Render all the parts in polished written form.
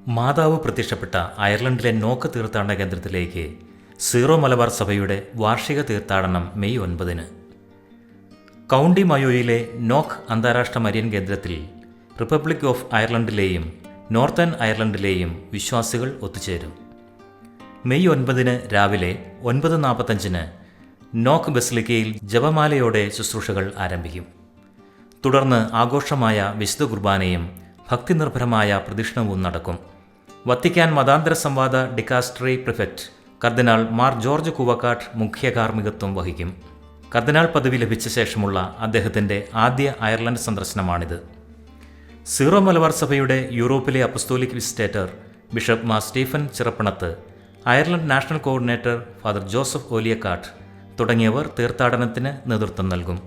മാതാവ് പ്രത്യക്ഷപ്പെട്ട അയർലൻഡിലെ നോക്ക് തീർത്ഥാടന കേന്ദ്രത്തിലേക്ക് സീറോ മലബാർ സഭയുടെ വാർഷിക തീർത്ഥാടനം മെയ് 9-ന്. കൗണ്ടി മയോയിലെ നോക്ക് അന്താരാഷ്ട്ര മരിയൻ കേന്ദ്രത്തിൽ റിപ്പബ്ലിക് ഓഫ് അയർലൻഡിലെയും നോർത്തേൺ അയർലൻഡിലെയും വിശ്വാസികൾ ഒത്തുചേരും. മെയ് 9-ന് രാവിലെ 9:45-ന് നോക്ക് ബസിലിക്കയിൽ ജപമാലയോടെ ശുശ്രൂഷകൾ ആരംഭിക്കും. തുടർന്ന് ആഘോഷമായ വിശുദ്ധ കുർബാനയും ഭക്തിനിർഭരമായ പ്രദക്ഷിണവും നടക്കും. വത്തിക്കാൻ മതാന്തര സംവാദ ഡിക്കാസ്ട്രി പ്രിഫെക്റ്റ് കർദിനാൾ മാർ ജോർജ് കൂവക്കാട്ട് മുഖ്യ കാർമ്മികത്വം വഹിക്കും. കർദിനാൾ പദവി ലഭിച്ച ശേഷമുള്ള അദ്ദേഹത്തിൻ്റെ ആദ്യ അയർലൻഡ് സന്ദർശനമാണിത്. സീറോ മലബാർ സഭയുടെ യൂറോപ്പിലെ apostolic visitator bishop Mar Stephen Chirappanath, Ireland national coordinator father Joseph Oliyakkattu തുടങ്ങിയവർ തീർത്ഥാടനത്തിന് നേതൃത്വം നൽകും.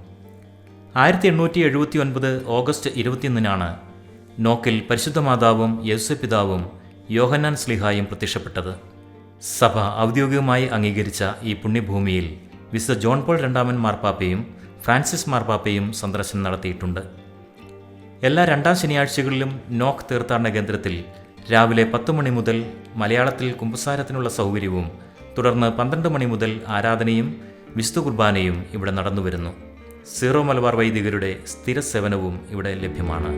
1879 ഓഗസ്റ്റ് 21-നാണ് നോക്കിൽ പരിശുദ്ധ മാതാവും യേശുപിതാവും യോഹന്നാൻ സ്ലീഹായും പ്രത്യക്ഷപ്പെട്ടത്. സഭ ഔദ്യോഗികമായി അംഗീകരിച്ച ഈ പുണ്യഭൂമിയിൽ വിശുദ്ധ ജോൺ പോൾ രണ്ടാമൻ മാർപ്പാപ്പയും ഫ്രാൻസിസ് മാർപ്പാപ്പയും സന്ദർശനം നടത്തിയിട്ടുണ്ട്. എല്ലാ രണ്ടാം ശനിയാഴ്ചകളിലും നോക്ക് തീർത്ഥാടന കേന്ദ്രത്തിൽ രാവിലെ 10 മണി മുതൽ മലയാളത്തിൽ കുമ്പസാരത്തിനുള്ള സൗകര്യവും തുടർന്ന് 12 മണി മുതൽ ആരാധനയും വിശുദ്ധ കുർബാനയും ഇവിടെ നടന്നുവരുന്നു. സീറോ മലബാർ വൈദികരുടെ സ്ഥിര സേവനവും ഇവിടെ ലഭ്യമാണ്.